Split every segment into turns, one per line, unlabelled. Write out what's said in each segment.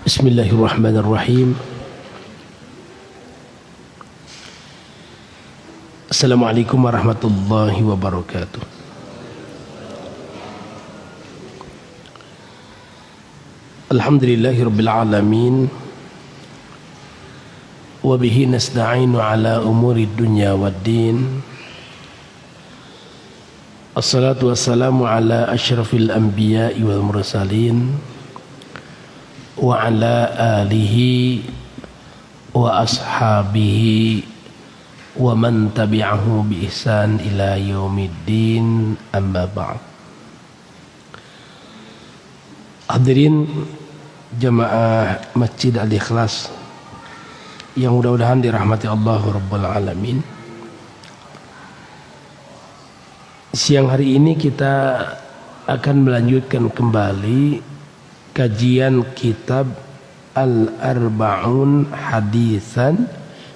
Bismillahirrahmanirrahim. Assalamualaikum warahmatullahi wabarakatuh. Alhamdulillahirabbil alamin. Wa bihi nasta'inu ala umuri dunya waddin. Assalatu wassalamu ala asyrafil anbiya'i wal mursalin wa ala alihi wa ashabihi wa man tabi'ahu bi ihsan ila yaumiddin, amma ba'd. Hadirin jamaah Masjid Al-Ikhlas yang mudah-mudahan dirahmati Allah Rabbul Alamin. Siang hari ini kita akan melanjutkan kembali kajian kitab Al-Arba'un Hadisan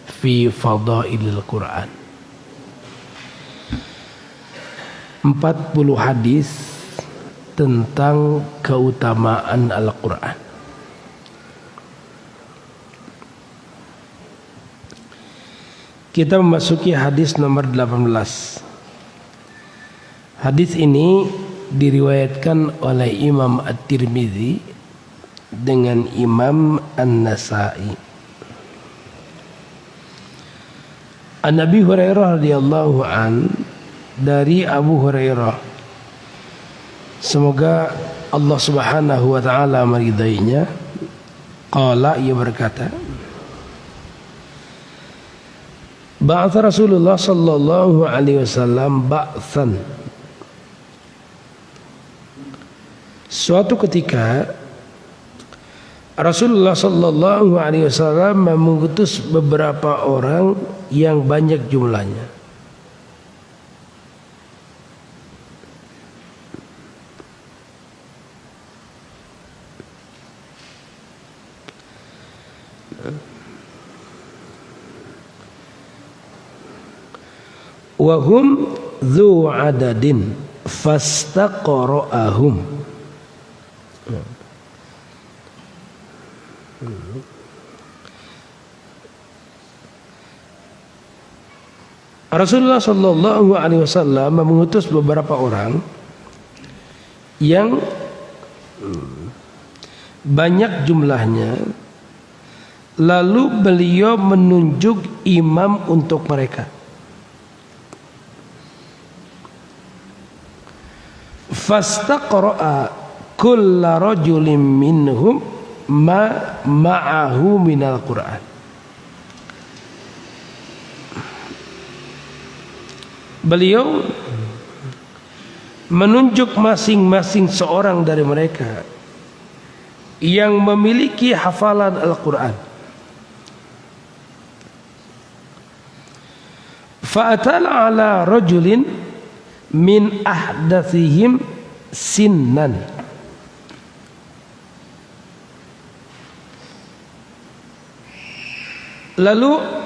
fi Fadailil Quran. 40 hadis tentang keutamaan Al-Quran. Kita memasuki hadis nomor 18. Hadis ini diriwayatkan oleh Imam At-Tirmidzi dengan Imam An-Nasa'i. An Abi Hurairah radhiyallahu an, dari Abu Hurairah, semoga Allah Subhanahu wa taala meridainya, qala, ia berkata, ba'atha Rasulullah sallallahu alaihi wasallam ba'than. Suatu ketika Rasulullah sallallahu alaihi wasallam mengutus beberapa orang yang banyak jumlahnya. Wa hum dzu adadin fastaqra'ahum. Rasulullah sallallahu alaihi wasallam mengutus beberapa orang yang banyak jumlahnya, lalu beliau menunjuk imam untuk mereka. Fastaqra'a kulla rajulin minhum ma ma'ahu minal Qur'an. Beliau menunjuk masing-masing seorang dari mereka yang memiliki hafalan Al-Quran. Fa'atala ala rajulin min ahdathihim sinnan. Lalu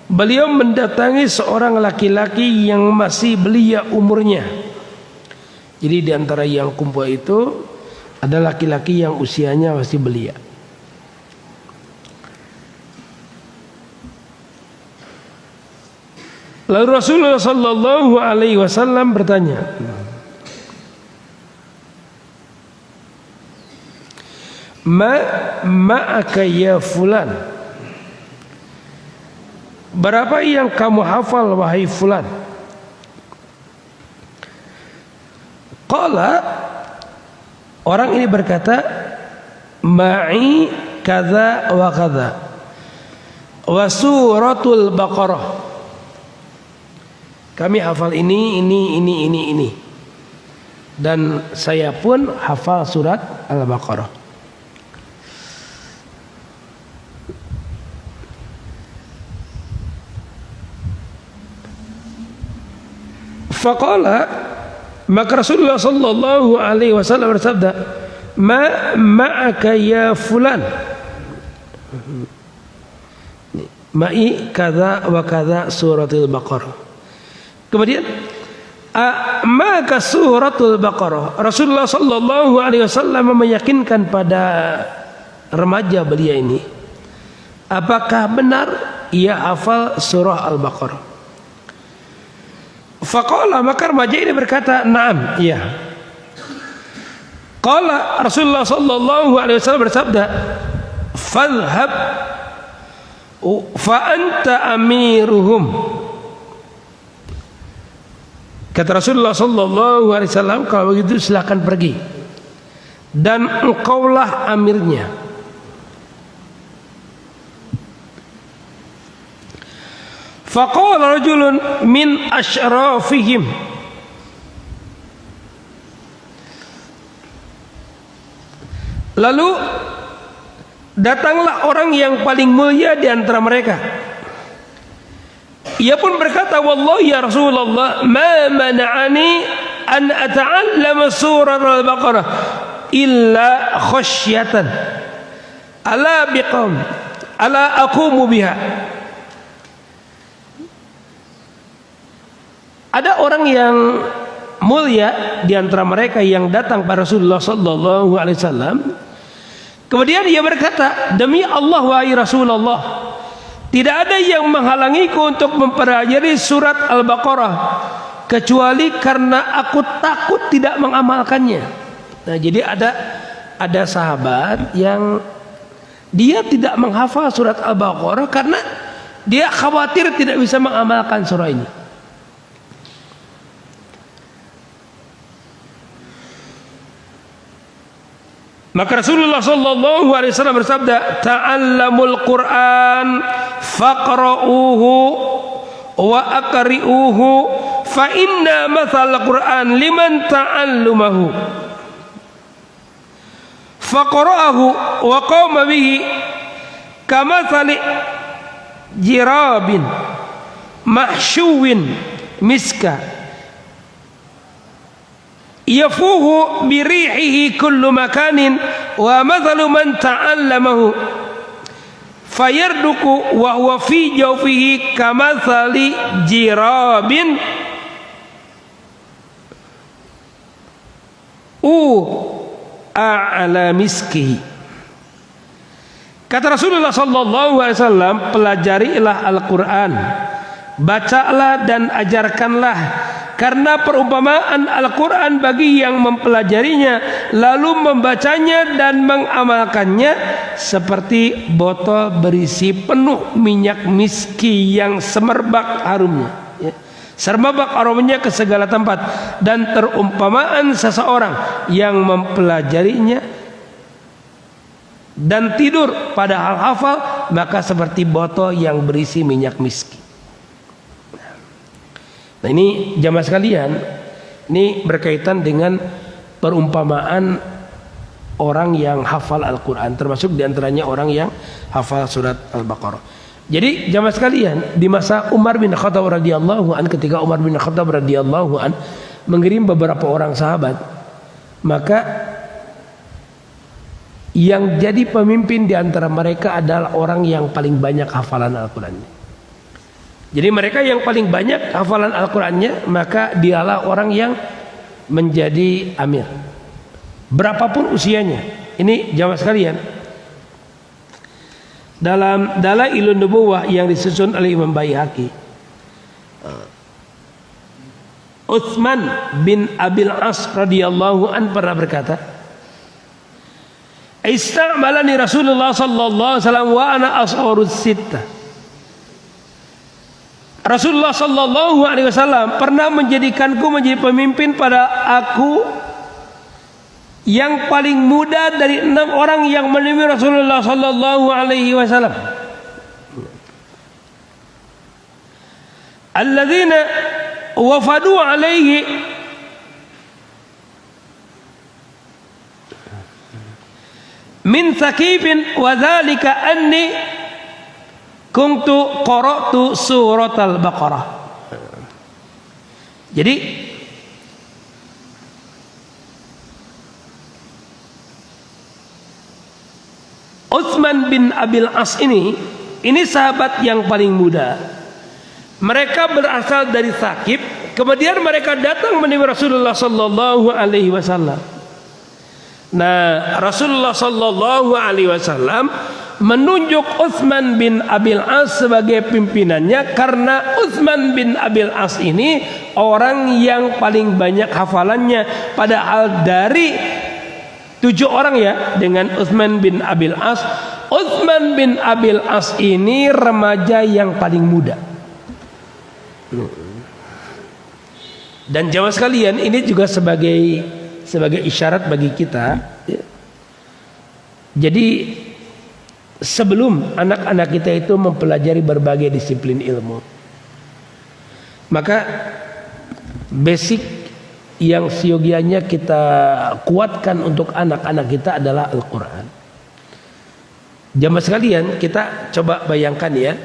beliau mendatangi seorang laki-laki yang masih belia umurnya. Jadi di antara yang kumpul itu ada laki-laki yang usianya masih belia. Lalu Rasulullah sallallahu alaihi wasallam bertanya, ma'aka ya fulan? Berapa yang kamu hafal wahai fulan? Qala, orang ini berkata, ma'i kadza wa kadza wa suratul Baqarah. Kami hafal ini. Dan saya pun hafal surat Al-Baqarah. Faqala, maka Rasulullah sallallahu alaihi wasallam bersabda, ma'aka ya fulan? Ma'i kadza wa kadza suratul Baqarah. Kemudian maka suratul Baqarah, Rasulullah sallallahu alaihi wasallam meyakinkan pada remaja belia ini, apakah benar ia hafal surah Al-Baqarah? Faqala, maka remaja ini berkata, "Na'am, iya." Qala Rasulullah sallallahu alaihi wasallam bersabda, "Fadhhab fa anta amiruhum." Kata Rasulullah sallallahu alaihi wasallam, kalau begitu silakan pergi dan engkaulah amirnya. Faqala rajulun min asyrafihim, lalu datanglah orang yang paling mulia di antara mereka. Ia pun berkata, "Wallahi ya Rasulullah, ma mana'ani an ata'allama surah Al-Baqarah illa khasyatan ala biqam ala aqumu biha." Ada orang yang mulia di antara mereka yang datang pada Rasulullah sallallahu alaihi wasallam. Kemudian ia berkata, "Demi Allah wahai Rasulullah, tidak ada yang menghalangiku untuk mempelajari surat Al-Baqarah kecuali karena aku takut tidak mengamalkannya." Nah, jadi ada sahabat yang dia tidak menghafal surat Al-Baqarah karena dia khawatir tidak bisa mengamalkan surah ini. Maka Rasulullah sallallahu alaihi wasallam bersabda, "Ta'allamul Qur'an faqra'uhu wa aqri'uhu fa inna mathal Qur'an liman ta'allumahu." Faqra'ahu wa qama bihi kamathali jirabin mahshuwin miska yafuhu birihihi kullu makanin wa mathalu man ta'allamahu fayarduku wa huwa fi jawfihi kamathali jirabin a'la miskihi. Kata Rasulullah sallallahu alaihi wasallam, pelajarilah Al-Qur'an, bacalah dan ajarkanlah, karena perumpamaan Al-Quran bagi yang mempelajarinya lalu membacanya dan mengamalkannya seperti botol berisi penuh minyak miski yang semerbak harumnya, semerbak aromanya ke segala tempat. Dan terumpamaan seseorang yang mempelajarinya dan tidur padahal hafal, maka seperti botol yang berisi minyak miski. Nah, ini jamaah sekalian, ini berkaitan dengan perumpamaan orang yang hafal Al-Quran, termasuk diantaranya orang yang hafal surat Al-Baqarah. Jadi jamaah sekalian, di masa Umar bin Khattab radhiyallahu an, ketika Umar bin Khattab radhiyallahu an mengirim beberapa orang sahabat, maka yang jadi pemimpin di antara mereka adalah orang yang paling banyak hafalan Al-Quran. Jadi mereka yang paling banyak hafalan Al-Qurannya, maka dialah orang yang menjadi amir, berapapun usianya. Ini jamaah sekalian, dalam Dalailun Nubuwah yang disusun oleh Imam Baihaqi, Utsman bin Abil As radhiyallahu an pernah berkata, "Ista'malani Rasulullah sallallahu alaihi wasallam wa ana as'urus sittah." Rasulullah sallallahu alaihi wasallam pernah menjadikanku menjadi pemimpin pada aku yang paling muda dari 6 orang yang menemui Rasulullah sallallahu alaihi wasallam. Alladzina wafadu alaihi min Thaqifin wa dzalika anni kuntu qara'tu surat Al-Baqarah. Jadi Utsman bin Abil As ini sahabat yang paling muda. Mereka berasal dari Thaqif, kemudian mereka datang menemui Rasulullah sallallahu alaihi wasallam. Nah, Rasulullah Shallallahu Alaihi Wasallam menunjuk Utsman bin Abil As sebagai pimpinannya karena Utsman bin Abil As ini orang yang paling banyak hafalannya. Padahal dari 7 orang ya dengan Utsman bin Abil As, Utsman bin Abil As ini remaja yang paling muda. Dan jamaah sekalian, ini juga sebagai isyarat bagi kita ya. Jadi sebelum anak-anak kita itu mempelajari berbagai disiplin ilmu, maka basic yang siogianya kita kuatkan untuk anak-anak kita adalah Al-Quran. Jamaah sekalian, kita coba bayangkan ya,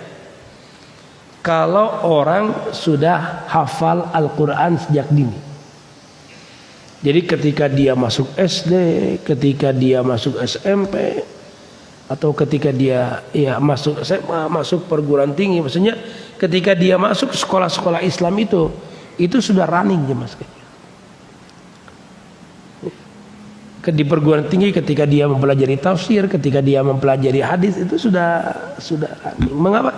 kalau orang sudah hafal Al-Quran sejak dini. Jadi ketika dia masuk SD, ketika dia masuk SMP, atau ketika dia ya masuk SMA, masuk perguruan tinggi, maksudnya ketika dia masuk sekolah-sekolah Islam itu sudah running ya mas. Di perguruan tinggi ketika dia mempelajari tafsir, ketika dia mempelajari hadis itu sudah running. Mengapa?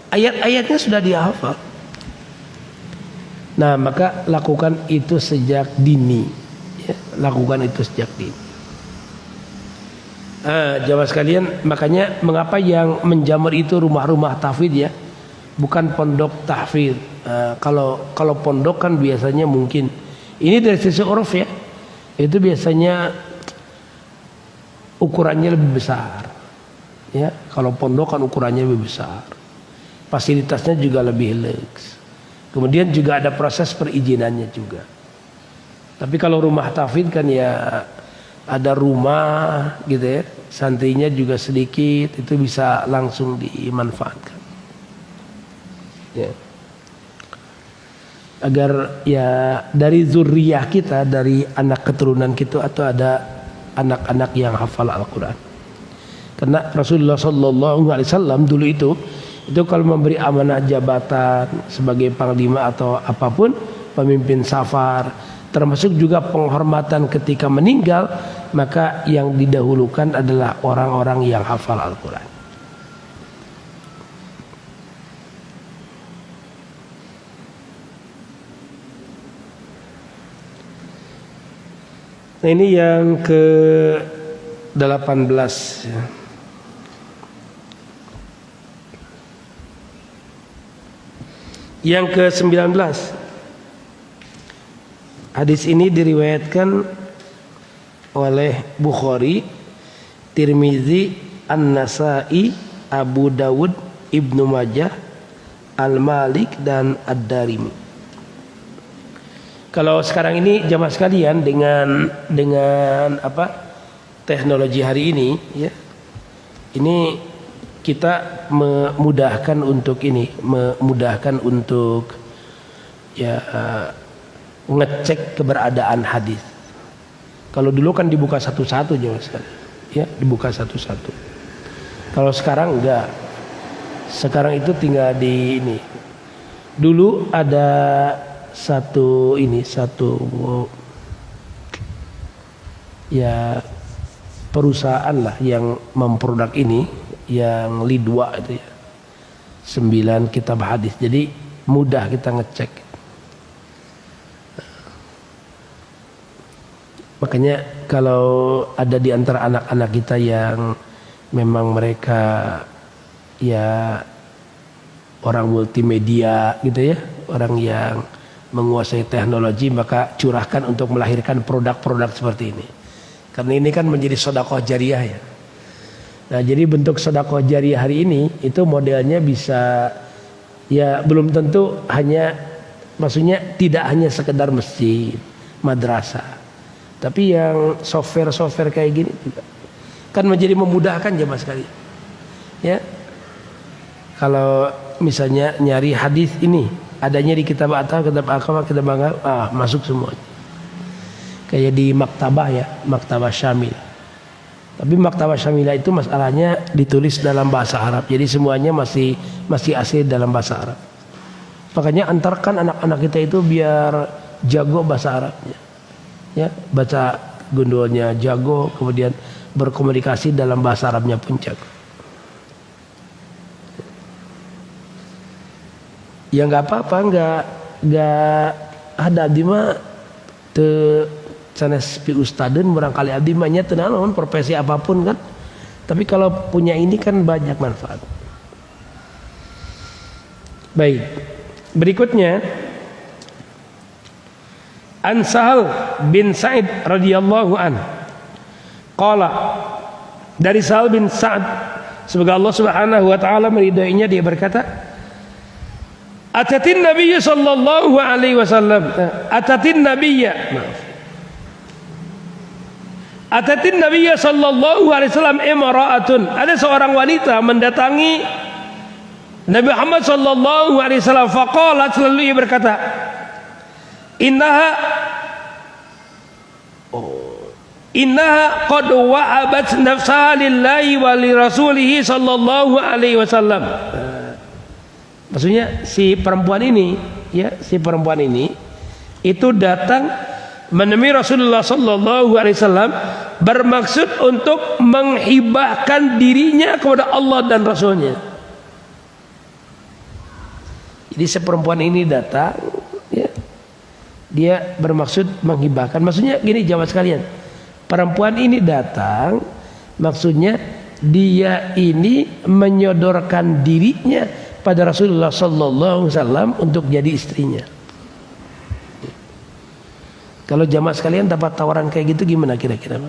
Ayat-ayatnya sudah dia hafal. Nah, maka lakukan itu sejak dini ya, lakukan itu sejak dini. Jamaah sekalian, makanya mengapa yang menjamur itu rumah-rumah tahfidz ya, bukan pondok tahfidz. Kalau pondok kan biasanya mungkin ini dari sisi uruf ya, itu biasanya ukurannya lebih besar ya. Kalau pondok kan ukurannya lebih besar, fasilitasnya juga lebih luks, kemudian juga ada proses perizinannya juga. Tapi kalau rumah tahfidz kan ya ada rumah gitu ya, santrinya juga sedikit, itu bisa langsung dimanfaatkan ya. Agar ya dari zuriyah kita, dari anak keturunan kita atau ada anak-anak yang hafal Al-Quran. Karena Rasulullah Sallallahu Alaihi Wasallam dulu itu kalau memberi amanah jabatan sebagai panglima atau apapun, pemimpin safar, termasuk juga penghormatan ketika meninggal, maka yang didahulukan adalah orang-orang yang hafal Al-Quran. Nah, ini yang ke-18 ya. Yang ke-19, hadis ini diriwayatkan oleh Bukhari, Tirmizi, An-Nasai, Abu Dawud, Ibnu Majah, Al-Malik dan Ad-Darimi. Kalau sekarang ini jamaah sekalian dengan teknologi hari ini ya, ini kita memudahkan untuk ya ngecek keberadaan hadis. Kalau dulu kan dibuka satu-satu jamaah sekalian ya, dibuka satu-satu. Kalau sekarang enggak. Sekarang itu tinggal di ini. Dulu ada satu ya perusahaan lah yang memproduk ini, yang Lidwa itu ya, 9 kitab hadis. Jadi mudah kita ngecek. Makanya kalau ada di antara anak-anak kita yang memang mereka ya orang multimedia gitu ya, orang yang menguasai teknologi, maka curahkan untuk melahirkan produk-produk seperti ini. Karena ini kan menjadi sedekah jariah ya. Nah, jadi bentuk sedekah jariah hari ini itu modelnya bisa ya belum tentu hanya, maksudnya tidak hanya sekedar masjid, madrasah. Tapi yang software kayak gini juga kan menjadi memudahkan jemaah sekali. Ya. Kalau misalnya nyari hadis ini adanya di kitab atau kitab Al-Qamah, kitab Bangga, masuk semua. Kayak di maktabah ya, maktabah Syamil. Tapi maktabah Syamilah itu masalahnya ditulis dalam bahasa Arab. Jadi semuanya masih asli dalam bahasa Arab. Makanya antarkan anak-anak kita itu biar jago bahasa Arabnya. Ya, baca gundulnya jago, kemudian berkomunikasi dalam bahasa Arabnya pun jago. Ya nggak apa-apa, nggak ada abdi mah teu sanes pi ustadeun barangkali abdi mah nya teu naon profesi apapun kan. Tapi kalau punya ini kan banyak manfaat. Baik. Berikutnya An Sahal bin Sa'id radhiyallahu an. Qala, dari Sahal bin Sa'ad, semoga Allah Subhanahu wa taala meridainya, dia berkata, Atatin Nabiyya sallallahu alaihi wasallam. Atatin Nabiyya. Atatin Nabiyya sallallahu alaihi wasallam imra'atun. Ada seorang wanita mendatangi Nabi Muhammad sallallahu alaihi wasallam. Faqalat, selalu ia berkata, Innaha qad wa'abat nafsaha lillahi wa li rasulihi sallallahu alaihi wasallam. Maksudnya si perempuan ini itu datang menemui Rasulullah sallallahu alaihi wasallam bermaksud untuk menghibahkan dirinya kepada Allah dan Rasulnya. Jadi si perempuan ini datang, ya, dia bermaksud menghibahkan. Maksudnya gini jamaah sekalian, perempuan ini datang maksudnya dia ini menyodorkan dirinya pada Rasulullah sallallahu alaihi wasallam untuk jadi istrinya. Kalau jamaah sekalian dapat tawaran kayak gitu gimana kira-kira?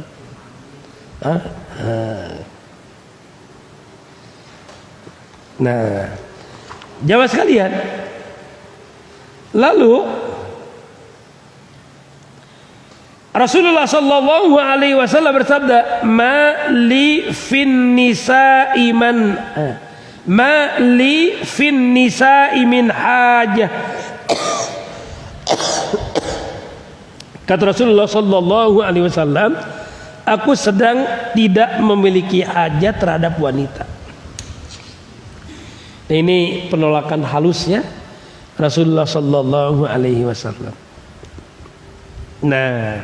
Nah, jamaah sekalian, lalu Rasulullah sallallahu alaihi wasallam bersabda, "Ma li fin nisa'i ma li fin nisa'i min hajah." Kata Rasulullah sallallahu alaihi wasallam, aku sedang tidak memiliki hajat terhadap wanita. Ini penolakan halusnya Rasulullah sallallahu alaihi wasallam. Nah,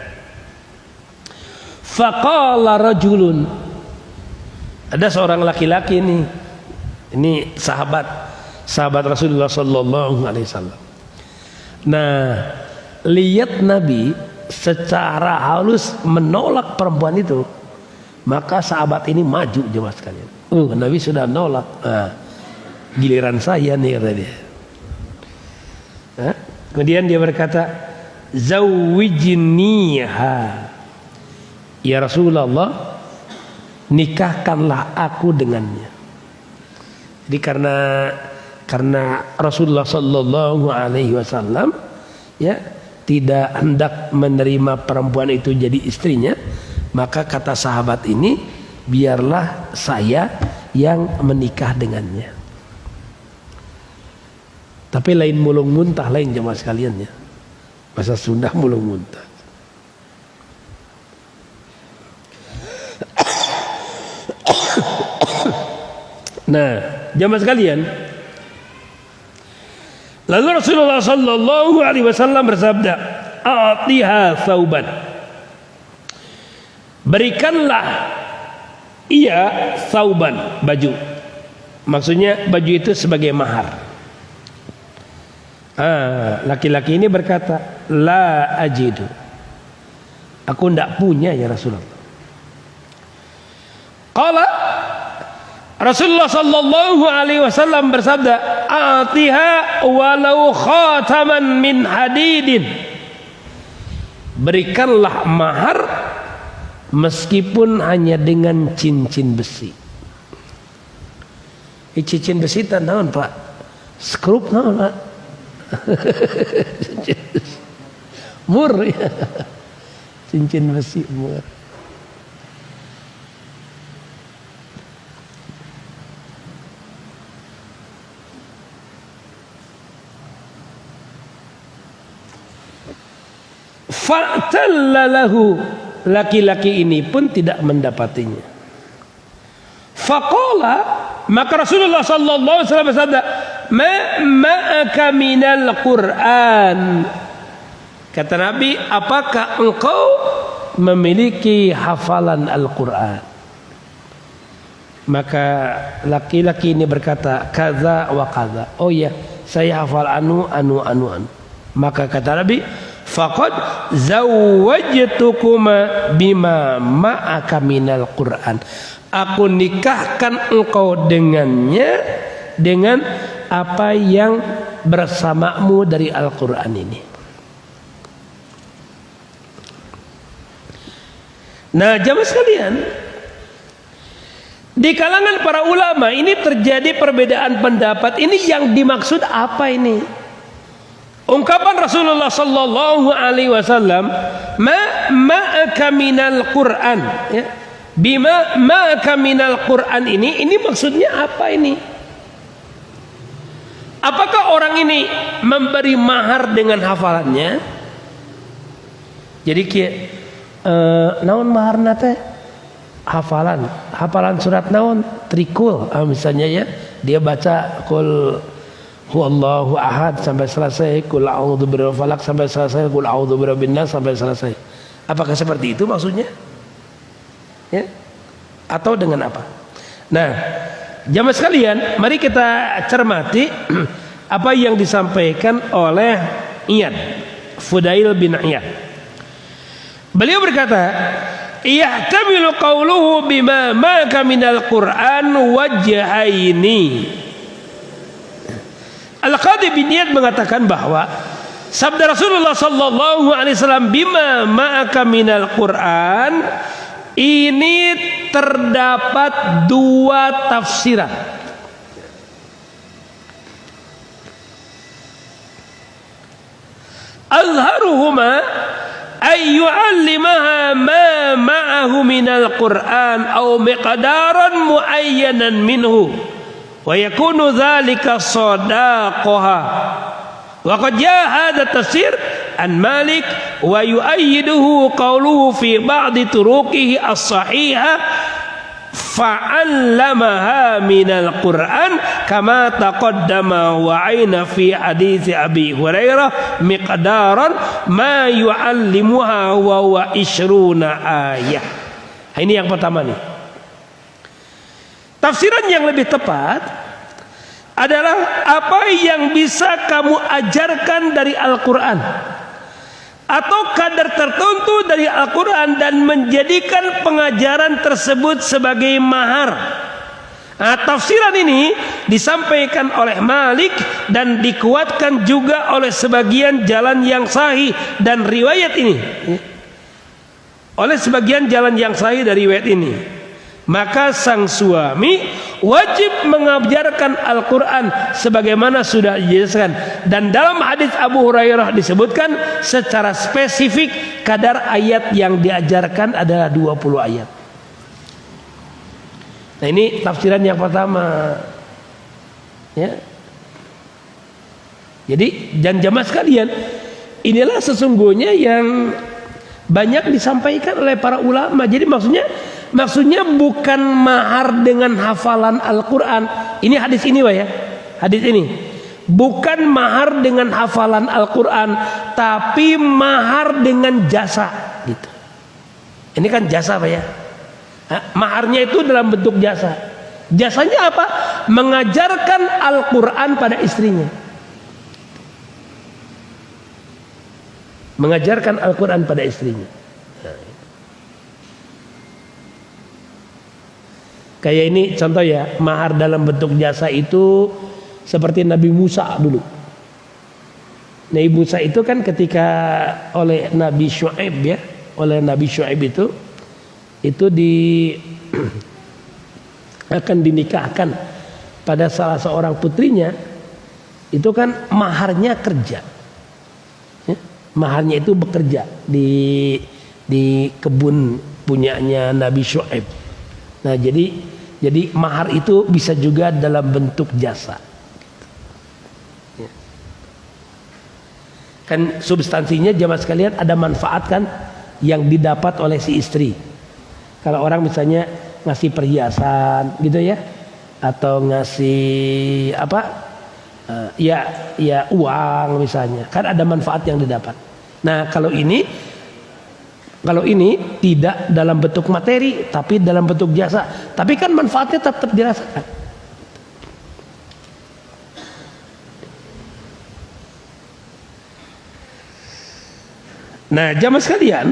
faqala rajulun, ada seorang laki-laki nih, ini sahabat Rasulullah sallallahu alaihi wasallam. Nah, lihat Nabi secara halus menolak perempuan itu, maka sahabat ini maju jemaah sekalian. Nabi sudah nolak. Giliran saya nih kata dia. Kemudian dia berkata, "Zawwijniha." Ya Rasulullah, nikahkanlah aku dengannya. Jadi karena Rasulullah sallallahu alaihi wasallam ya tidak hendak menerima perempuan itu jadi istrinya, maka kata sahabat ini, biarlah saya yang menikah dengannya. Tapi lain mulung muntah, lain jemaah sekalian ya. Bahasa Sunda mulung muntah. Nah, jemaah sekalian, lalu Rasulullah sallallahu alaihi wasallam bersabda, "A'tiha thawban." Berikanlah ia thawban, baju. Maksudnya baju itu sebagai mahar. Laki-laki ini berkata, "La ajidu." Aku tidak punya ya Rasulullah. Qala, Rasulullah sallallahu alaihi wasallam bersabda, "Atiha walau khataman min hadidin." Berikanlah mahar meskipun hanya dengan cincin besi. Cincin besi itu naon, Pak? Skrup naon, Pak? Mur ya. Cincin besi mur. Fa'tallalahu, laki-laki ini pun tidak mendapatinya. Faqala, maka Rasulullah sallallahu alaihi wasallam bersabda, ma'aka minal Qur'an. Kata Nabi, apakah engkau memiliki hafalan Al-Quran. Maka laki-laki ini berkata kaza wa kaza. Oh ya, saya hafal anu. Maka kata Nabi, faqad zawwajtukuma bima ma'aka minal Quran. Aku nikahkan engkau dengannya dengan apa yang bersamamu dari Al-Quran ini. Nah, jamaah sekalian, di kalangan para ulama ini terjadi perbedaan pendapat. Ini yang dimaksud apa ini? Ungkapan Rasulullah sallallahu alaihi wasallam, ma'aka minal Quran, ya. Bima ma'aka minal Quran ini maksudnya apa ini? Apakah orang ini memberi mahar dengan hafalannya? Jadi naon maharna teh? Hafalan surat naon? Trikul misalnya ya. Dia baca qul huwallahu ahad sampai selesai, qul a'udzu birabbil falaq sampai selesai, qul a'udzu birabbin nas sampai selesai. Apakah seperti itu maksudnya? Ya? Atau dengan apa? Nah, jamaah sekalian, mari kita cermati apa yang disampaikan oleh Iyad, Fudail bin Iyad. Beliau berkata, "Yahtamilu qawluhu bima ma'aka minal Qur'an wajhaini." Al-Qadhi bin Iyad mengatakan bahwa sabda Rasulullah sallallahu alaihi wasallam bima ma'aka minal Qur'an ini terdapat dua tafsiran. Azharuhuma ay yu'allimaha ma ma'ahu minal Qur'an aw miqdaran muayyanan minhu wa yakunu dhalika sadaqaha. Wa qad jaa hadha tafsir an Malik wa yu'ayyiduhu qawluhu fi ba'di turuqihi as-sahiha fa'allamaha minal Qur'an kama taqaddama wa aina fi hadits Abi Hurairah miqdaran ma yu'allimuha wa huwa 20 ayah. Ini yang pertama nih. Tafsiran yang lebih tepat adalah apa yang bisa kamu ajarkan dari Al-Quran atau kadar tertentu dari Al-Quran dan menjadikan pengajaran tersebut sebagai mahar. Nah, tafsiran ini disampaikan oleh Malik dan dikuatkan juga oleh sebagian jalan yang sahih dan riwayat ini. Oleh sebagian jalan yang sahih dari riwayat ini, maka sang suami wajib mengajarkan Al-Quran sebagaimana sudah dijelaskan. Dan dalam hadis Abu Hurairah disebutkan secara spesifik kadar ayat yang diajarkan adalah 20 ayat. Nah, ini tafsiran yang pertama, ya. Jadi jamaah sekalian, inilah sesungguhnya yang banyak disampaikan oleh para ulama. Jadi maksudnya bukan mahar dengan hafalan Al-Quran. Ini hadis ini, Pak ya. Hadis ini bukan mahar dengan hafalan Al-Quran, tapi mahar dengan jasa. Gitu. Ini kan jasa, Pak ya. Nah, maharnya itu dalam bentuk jasa. Jasanya apa? Mengajarkan Al-Quran pada istrinya. Mengajarkan Al-Quran pada istrinya. Kayak ini contoh ya, mahar dalam bentuk jasa itu seperti Nabi Musa dulu. Nabi Musa itu kan ketika oleh Nabi Syuaib ya, oleh Nabi Syuaib itu akan dinikahkan pada salah seorang putrinya, itu kan maharnya kerja. Ya, maharnya itu bekerja di kebun punyanya Nabi Syuaib. Nah, jadi mahar itu bisa juga dalam bentuk jasa. Ya. Kan substansinya jamaah sekalian ada manfaat kan yang didapat oleh si istri. Kalau orang misalnya ngasih perhiasan gitu ya, atau ngasih apa, ya uang misalnya, kan ada manfaat yang didapat. Nah, kalau ini Kalau ini tidak dalam bentuk materi, tapi dalam bentuk jasa. Tapi kan manfaatnya tetap dirasakan. Nah, jamaah sekalian,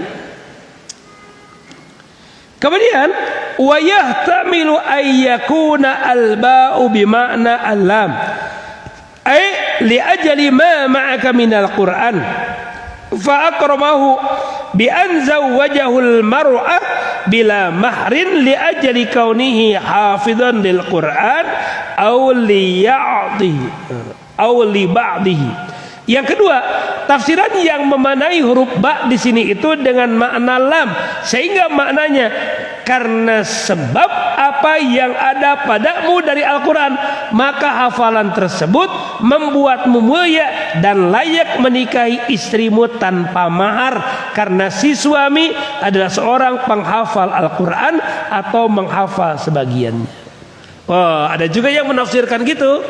kemudian wa yahtamilu ayyakuna al-ba'u bima'na al-lam ay li ajali ma ma'aka minal Qur'an fa akramahu bi an zawwajahu al-mar'a bila mahrin li ajali kaunihi hafidhan lil Qur'an aw li ya'dihi aw li ba'dihi. Yang kedua, tafsiran yang memanai huruf ba di sini itu dengan makna lam, sehingga maknanya karena sebab apa yang ada padamu dari Al-Quran, maka hafalan tersebut membuatmu mulia dan layak menikahi istrimu tanpa mahar, karena si suami adalah seorang penghafal Al-Quran atau menghafal sebagiannya. Oh, ada juga yang menafsirkan gitu,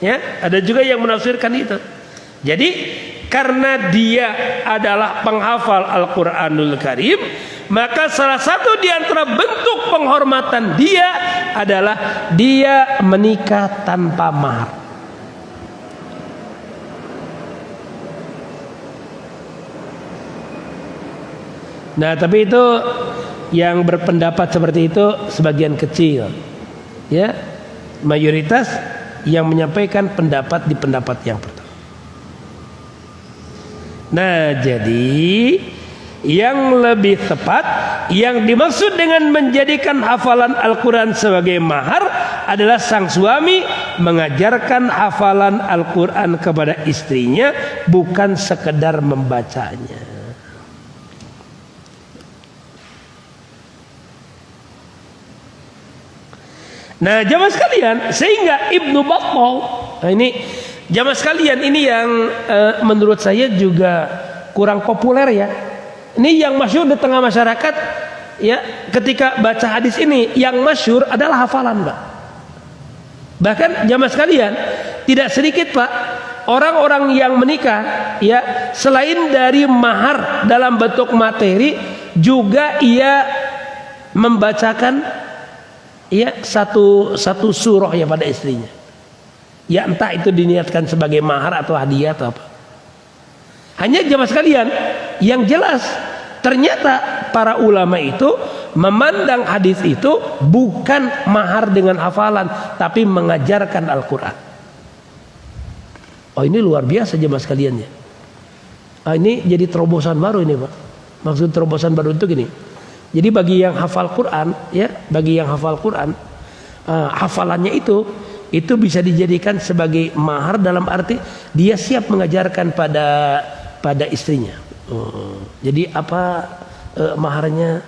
ya, ada juga yang menafsirkan itu. Jadi karena dia adalah penghafal Al-Quranul Karim, maka salah satu di antara bentuk penghormatan dia adalah dia menikah tanpa mahar. Nah, tapi itu yang berpendapat seperti itu sebagian kecil, ya. Mayoritas yang menyampaikan pendapat di pendapat yang pertama. Nah, jadi yang lebih tepat, yang dimaksud dengan menjadikan hafalan Al-Quran sebagai mahar adalah sang suami mengajarkan hafalan Al-Quran kepada istrinya, bukan sekedar membacanya. Nah, jamaah sekalian, sehingga Ibnu Battal, nah ini jamaah sekalian, ini yang menurut saya juga kurang populer, ya. Ini yang masyhur di tengah masyarakat, ya. Ketika baca hadis ini, yang masyhur adalah hafalan, Pak. Bahkan jamaah sekalian, tidak sedikit, Pak, orang-orang yang menikah, ya, selain dari mahar dalam bentuk materi, juga ia membacakan, ya, satu surah, ya, pada istrinya. Ya, entah itu diniatkan sebagai mahar atau hadiah atau apa. Hanya jamaah sekalian, yang jelas ternyata para ulama itu memandang hadis itu bukan mahar dengan hafalan, tapi mengajarkan Al-Quran. Oh, ini luar biasa jamaah sekalian, ya. Ini jadi terobosan baru ini, Pak. Maksud terobosan baru itu gini. Jadi bagi yang hafal Quran, ya, bagi yang hafal Quran, hafalannya itu bisa dijadikan sebagai mahar, dalam arti dia siap mengajarkan pada istrinya. Jadi apa maharnya?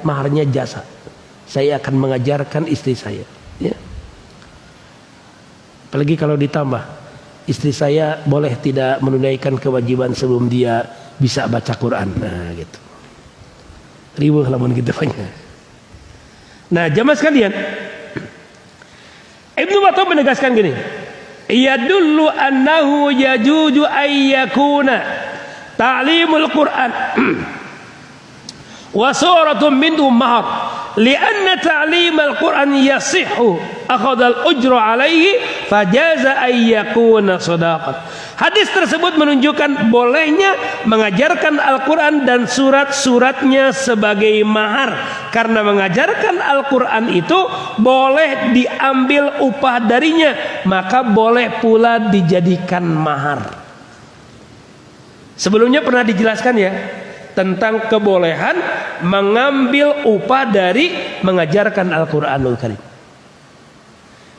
Maharnya jasa. Saya akan mengajarkan istri saya, ya. Apalagi kalau ditambah, istri saya boleh tidak menunaikan kewajiban sebelum dia bisa baca Quran. Nah, gitu. Riweuh lamun gitu banyak. Nah, jamaah sekalian, Ibnu Battal menegaskan gini, yadullu annahu yajuju ayyakuna ta'limul Qur'an wa suratun minhu mahar lianna ta'limal Qur'an yasihhu akhadha al-ujra alaihi fajaza ayyakuna sadaqat. Hadis tersebut menunjukkan bolehnya mengajarkan Al-Quran dan surat-suratnya sebagai mahar, karena mengajarkan Al-Quran itu boleh diambil upah darinya, maka boleh pula dijadikan mahar. Sebelumnya pernah dijelaskan, ya, tentang kebolehan mengambil upah dari mengajarkan Al-Quranul Karim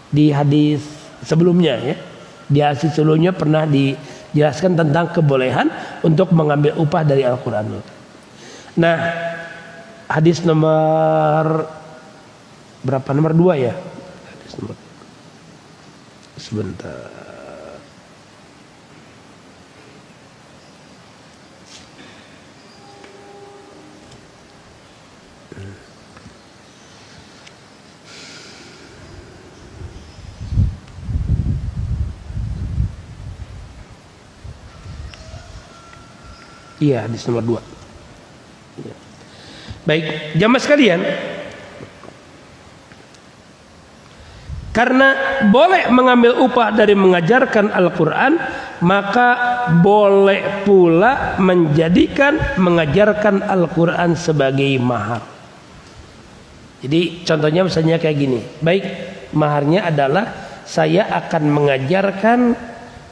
di hadis sebelumnya, ya. Di hadis sebelumnya pernah dijelaskan tentang kebolehan untuk mengambil upah dari Al-Quran. Nah, hadis nomor berapa? Nomor 2, ya. Hadis nomor, sebentar. Iya, hadis nomor 2. Baik, jamaah sekalian, karena boleh mengambil upah dari mengajarkan Al-Quran, maka boleh pula mengajarkan Al-Quran sebagai mahar. Jadi contohnya misalnya kayak gini. Baik, maharnya adalah saya akan mengajarkan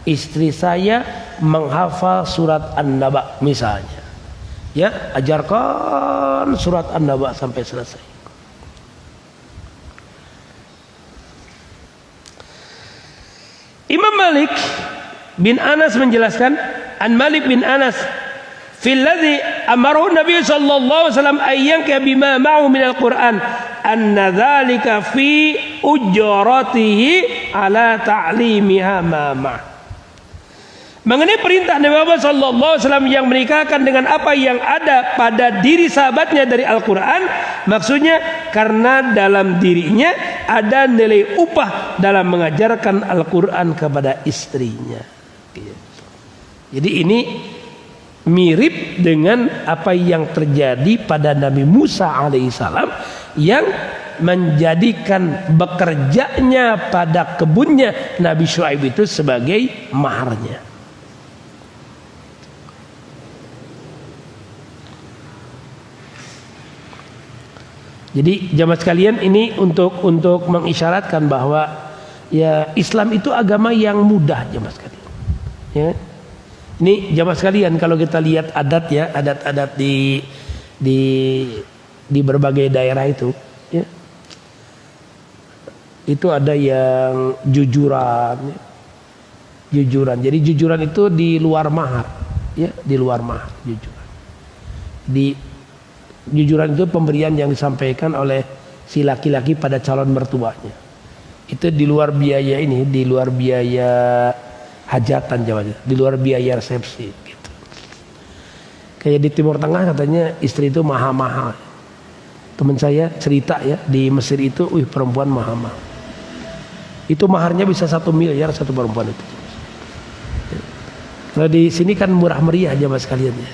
istri saya menghafal surat An-Naba misalnya. Ya, ajarkan surat An-Naba sampai selesai. Imam Malik bin Anas menjelaskan, an Malik bin Anas fil ladzi amarahu Nabi sallallahu alaihi wasallam ayyanka bima ma'u min al-Qur'an anna dzalika fi ujratihi ala ta'limiha ma ma'. Mengenai perintah Nabi Muhammad sallallahu alaihi wasallam yang menikahkan dengan apa yang ada pada diri sahabatnya dari Al-Qur'an, maksudnya karena dalam dirinya ada nilai upah dalam mengajarkan Al-Qur'an kepada istrinya. Jadi ini mirip dengan apa yang terjadi pada Nabi Musa alaihissalam yang menjadikan bekerjanya pada kebunnya Nabi Syuaib itu sebagai maharnya. Jadi jamaah sekalian, ini untuk mengisyaratkan bahwa ya Islam itu agama yang mudah jamaah sekalian. Ya. Ini jamaah sekalian, kalau kita lihat adat ya, adat-adat di berbagai daerah itu, ya. Itu ada yang jujuran, ya. Jujuran. Jadi jujuran itu di luar mahar, ya, di luar mahar jujuran. Jujuran itu pemberian yang disampaikan oleh si laki-laki pada calon mertuanya. Itu di luar biaya ini, di luar biaya hajatan jawabnya, di luar biaya resepsi gitu. Kayak di Timur Tengah katanya istri itu mahal-mahal. Teman saya cerita ya, di Mesir itu perempuan mahal-mahal. Itu maharnya bisa 1 miliar satu perempuan itu. Kalau di sini kan murah meriah aja mas kalian ya.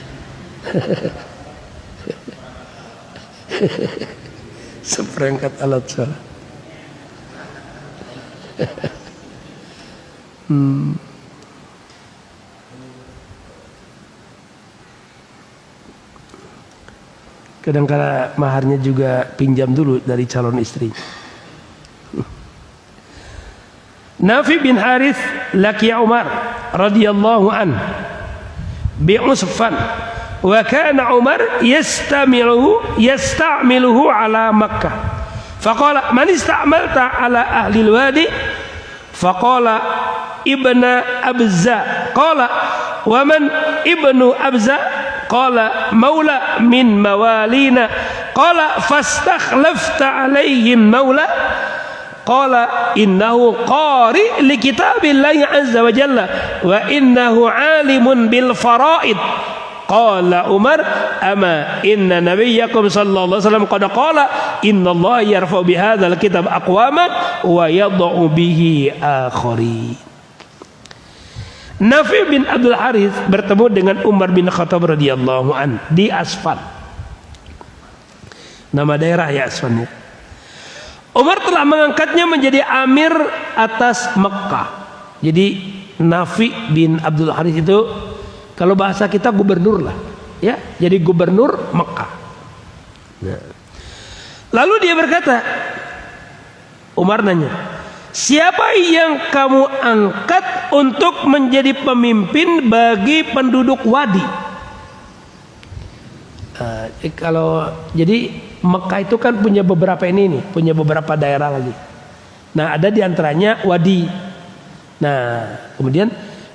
Seperangkat alat sholat. Kadang-kala maharnya juga pinjam dulu dari calon istri. Nafi bin Harith laki Umar radhiyallahu an bi Usfan. Wa kana Umar yasta'miluhu ala Makkah. Faqala man ista'malta ala ahli al-wadi? Faqala ibna Abza. Qala wa man ibnu Abza? Qala maula min mawalina. Qala fastakhlafta alaihim maula? Qala innahu qari li kitabillahi azza wa jalla wa innahu alimun bil faraid. Qala Umar ama inna nabiyyakum sallallahu alaihi wasallam qad qala inna Allah yarfa'u bihadzal kitab aqwaman wa yad'u bihi akharin. Nafi bin Abdul Harith bertemu dengan Umar bin Khattab radhiyallahu an di Asfan. Nama daerah ya Asfan ya. Umar telah mengangkatnya menjadi amir atas Mekah. Jadi Nafi bin Abdul Harith itu kalau bahasa kita gubernur lah, ya, jadi gubernur Mekah. Nah. Lalu dia berkata, Umar nanya, siapa yang kamu angkat untuk menjadi pemimpin bagi penduduk Wadi? Jadi Mekah itu kan punya beberapa ini nih, punya beberapa daerah lagi. Nah, ada di antaranya Wadi. Nah, kemudian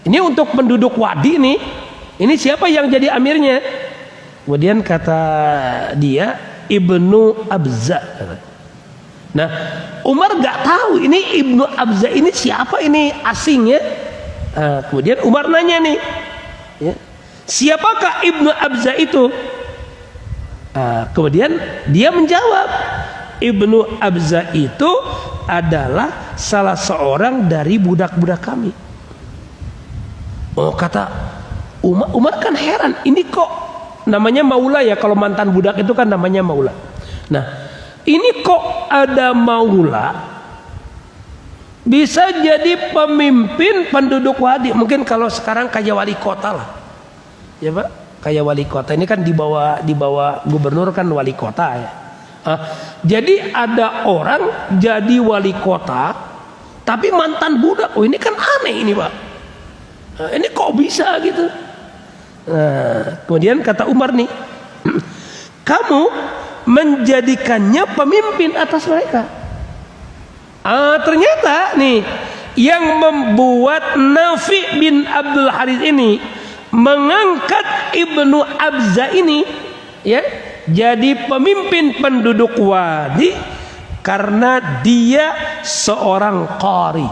ini untuk penduduk Wadi nih. Ini siapa yang jadi amirnya? Kemudian kata dia Ibnu Abza. Nah, Umar nggak tahu ini Ibnu Abza ini siapa, ini asing ya. Kemudian Umar nanya nih, ya, siapakah Ibnu Abza itu? Kemudian dia menjawab, Ibnu Abza itu adalah salah seorang dari budak-budak kami. Oh, kata Umar kan heran, ini kok namanya maula ya, kalau mantan budak itu kan namanya maula. Nah, ini kok ada maula bisa jadi pemimpin penduduk wadi. Mungkin kalau sekarang kayak wali kota lah, ya Pak, kayak wali kota. Ini kan di bawah gubernur kan wali kota ya. Jadi ada orang jadi wali kota tapi mantan budak. Oh, ini kan aneh ini Pak. Ini kok bisa gitu? Nah, kemudian kata Umar nih, kamu menjadikannya pemimpin atas mereka. Ternyata nih yang membuat Nafi bin Abdul Harits ini mengangkat Ibnu Abza ini ya jadi pemimpin penduduk wadi karena dia seorang qari.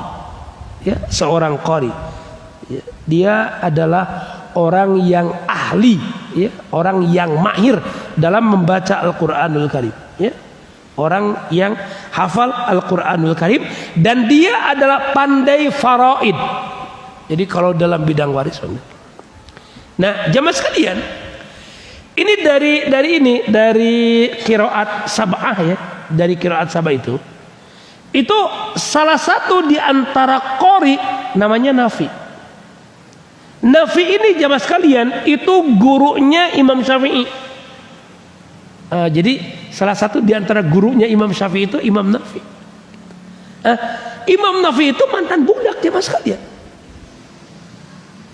Ya, seorang qari. Ya, dia adalah orang yang ahli, ya, orang yang mahir dalam membaca Al-Qur'anul Karim, ya. Orang yang hafal Al-Qur'anul Karim dan dia adalah pandai faraid. Jadi kalau dalam bidang waris. Nah, jamaah sekalian, ini dari qiraat sab'ah ya, dari qiraat sab'ah itu salah satu di antara qori namanya Nafi. Nafi ini jamaah sekalian itu gurunya Imam Syafi'i. Jadi salah satu di antara gurunya Imam Syafi'i itu Imam Nafi. Imam Nafi itu mantan budak jamaah sekalian.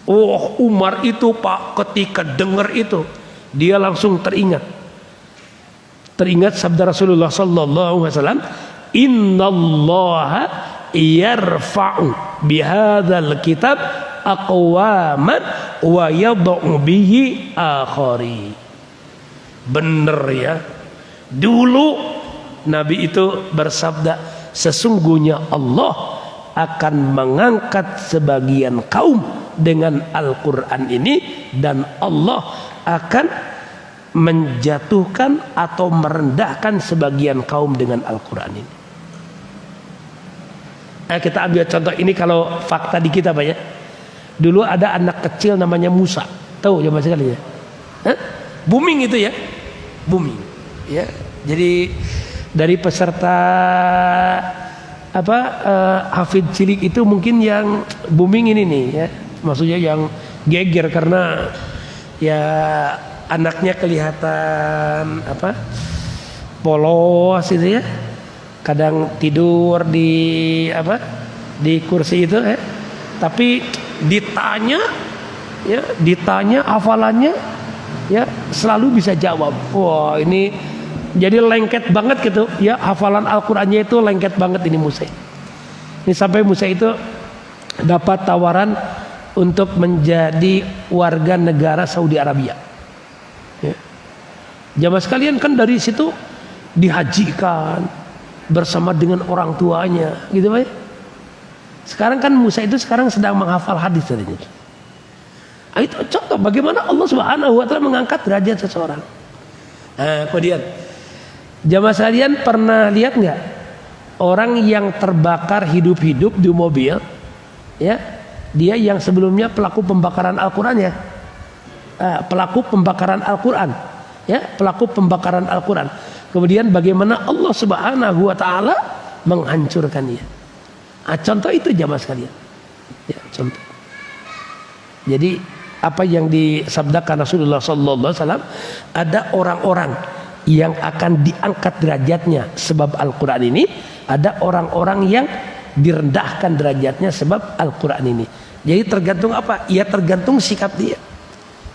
Oh, Umar itu Pak ketika dengar itu dia langsung teringat sabda Rasulullah sallallahu alaihi wasallam, innallaha yarfa'u bihadzal kitab aqwaman wa yad'u bihi akhari. Bener ya, dulu Nabi itu bersabda, sesungguhnya Allah akan mengangkat sebagian kaum dengan Al-Quran ini dan Allah akan menjatuhkan atau merendahkan sebagian kaum dengan Al-Quran ini. Kita ambil contoh ini kalau fakta di kita Pak ya. Dulu ada anak kecil namanya Musa, tahu ya Mas sekali ya? Booming itu ya, booming. Ya, jadi dari peserta hafid cilik itu mungkin yang booming ini nih ya, maksudnya yang geger karena ya anaknya kelihatan polos itu ya, kadang tidur di kursi itu ya, tapi ditanya hafalannya ya selalu bisa jawab. Wah, ini jadi lengket banget gitu ya, hafalan Al-Qur'annya itu lengket banget ini Musa. Ini sampai Musa itu dapat tawaran untuk menjadi warga negara Saudi Arabia. Ya. Jamaah sekalian kan dari situ dihajikan bersama dengan orang tuanya, gitu Pak. Sekarang kan Musa itu sekarang sedang menghafal hadis tadinya. Itu contoh bagaimana Allah Subhanahu wa taala mengangkat derajat seseorang. Kemudian jamaah sekalian pernah lihat nggak orang yang terbakar hidup-hidup di mobil, ya? Dia yang sebelumnya pelaku pembakaran Al-Quran ya, pelaku pembakaran Al-Quran, ya, pelaku pembakaran Al-Quran. Kemudian bagaimana Allah Subhanahu wa taala menghancurkannya. Contoh itu jamaah sekalian. Ya, contoh. Jadi apa yang disabdakan Rasulullah sallallahu alaihi wasallam, ada orang-orang yang akan diangkat derajatnya sebab Al-Qur'an ini, ada orang-orang yang direndahkan derajatnya sebab Al-Qur'an ini. Jadi tergantung apa? Ya tergantung sikap dia.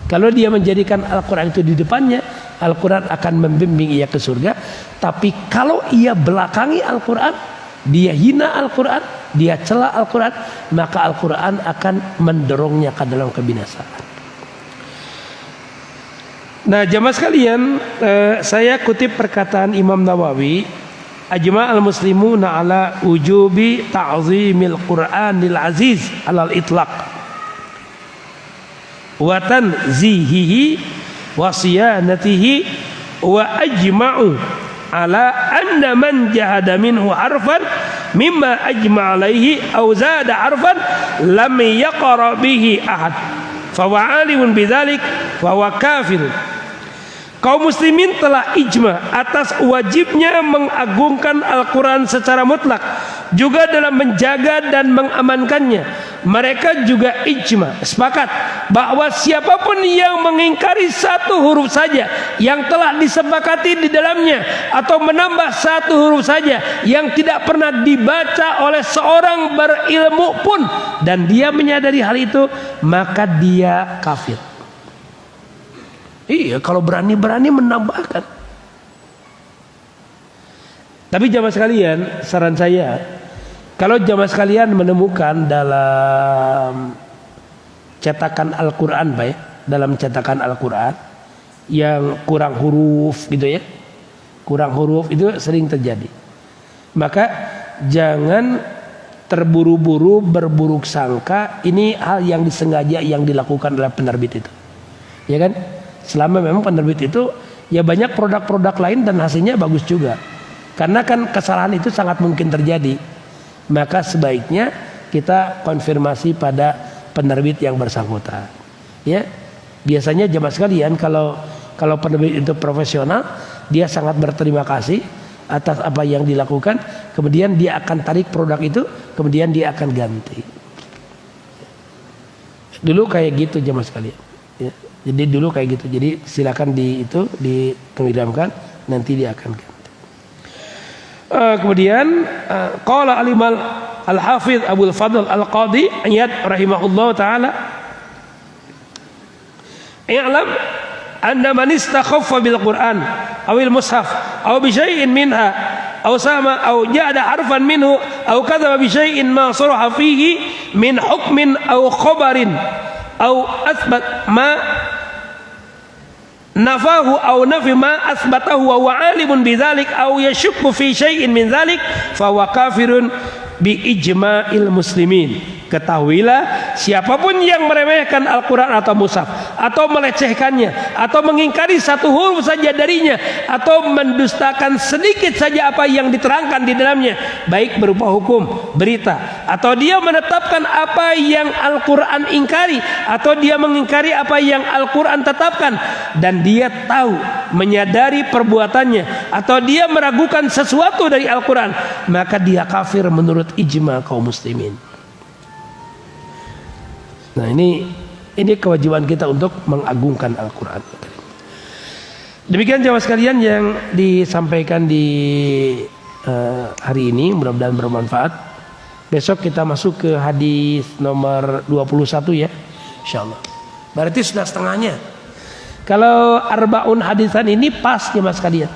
Kalau dia menjadikan Al-Qur'an itu di depannya, Al-Qur'an akan membimbing ia ke surga. Tapi kalau ia belakangi Al-Qur'an, dia hina Al-Quran, dia cela Al-Quran, maka Al-Quran akan mendorongnya ke dalam kebinasaan. Nah jamaah sekalian, saya kutip perkataan Imam Nawawi, ajma'al muslimuna ala wujubi ta'zimil Qur'anil aziz alal itlaq wa tanzihihi wa siyanatihi wa ajma'u ala anna man jahada minhu harfan mimma ajma' alaihi aw zada harfan lam yaqra bihi ahad fa huwa alimun bidzalik fa huwa kafir Kaum muslimin telah ijma atas wajibnya mengagungkan Al-Quran secara mutlak, juga dalam menjaga dan mengamankannya. Mereka juga ijma, sepakat bahwa siapapun yang mengingkari satu huruf saja yang telah disepakati di dalamnya, atau menambah satu huruf saja yang tidak pernah dibaca oleh seorang berilmu pun, dan dia menyadari hal itu, maka dia kafir. Iya, kalau berani-berani menambahkan. Tapi jamaah sekalian, saran saya, kalau jamaah sekalian menemukan dalam cetakan Al-Quran, Pak ya, dalam cetakan Al-Quran yang kurang huruf gitu ya, kurang huruf itu sering terjadi, maka jangan terburu-buru berburuk sangka ini hal yang disengaja yang dilakukan oleh penerbit itu, ya kan? Selama memang penerbit itu ya banyak produk-produk lain dan hasilnya bagus juga. Karena kan kesalahan itu sangat mungkin terjadi. Maka sebaiknya kita konfirmasi pada penerbit yang bersangkutan. Ya. Biasanya jemaah sekalian kalau penerbit itu profesional, dia sangat berterima kasih atas apa yang dilakukan, kemudian dia akan tarik produk itu, kemudian dia akan ganti. Dulu kayak gitu jemaah sekalian. Ya. Jadi dulu kayak gitu. Jadi silakan dikirimkan, nanti dia akan ganti. Kemudian qala al-Imam Al-Hafidz Abdul Fadl Al-Qadi Iyad rahimahullah taala, i'lam anna man istakhaffa bil Qur'an aw al mushaf aw bi syai'in minha aw sama aw ja'ada harfan minhu aw kadzaba bi syai'in ma saraha fihi min hukmin aw khabarin aw athbat ma nafahu aw nafi ma asbatahu wa huwa alimun bidzalik aw yashukku fi syai'in min dzalik fa huwa kafirun bi ijma'il muslimin. Ketahuilah, siapapun yang meremehkan Al-Quran atau mushaf, atau melecehkannya, atau mengingkari satu huruf saja darinya, atau mendustakan sedikit saja apa yang diterangkan di dalamnya, baik berupa hukum, berita, atau dia menetapkan apa yang Al-Quran ingkari, atau dia mengingkari apa yang Al-Quran tetapkan, dan dia tahu, menyadari perbuatannya, atau dia meragukan sesuatu dari Al-Quran, maka dia kafir menurut ijma kaum muslimin. Nah ini kewajiban kita untuk mengagungkan Al-Quran. Demikian jamaah sekalian yang disampaikan di hari ini, mudah-mudahan bermanfaat. Besok kita masuk ke hadis nomor 21 ya, insyaallah. Berarti sudah setengahnya. Kalau arbaun hadisan ini pas jamaah sekalian.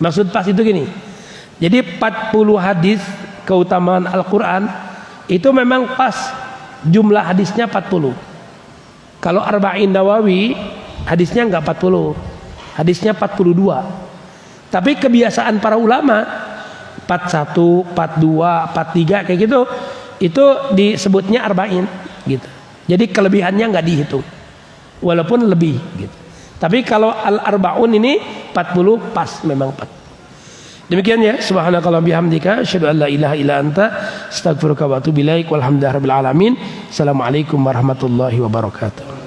Maksud pas itu gini. Jadi 40 hadis keutamaan Al-Quran itu memang pas. Jumlah hadisnya 40. Kalau Arba'in Nawawi hadisnya enggak 40, hadisnya 42. Tapi kebiasaan para ulama 41, 42, 43 kayak gitu, itu disebutnya Arba'in gitu. Jadi kelebihannya enggak dihitung, walaupun lebih gitu. Tapi kalau Al-Arba'un ini 40 pas, memang 40. Demikian ya, subhanakallahumma bihamdika asyhadu an la ilaha illa anta astaghfiruka wa atubu ilaik walhamdulillahi rabbil alamin. Assalamualaikum warahmatullahi wabarakatuh.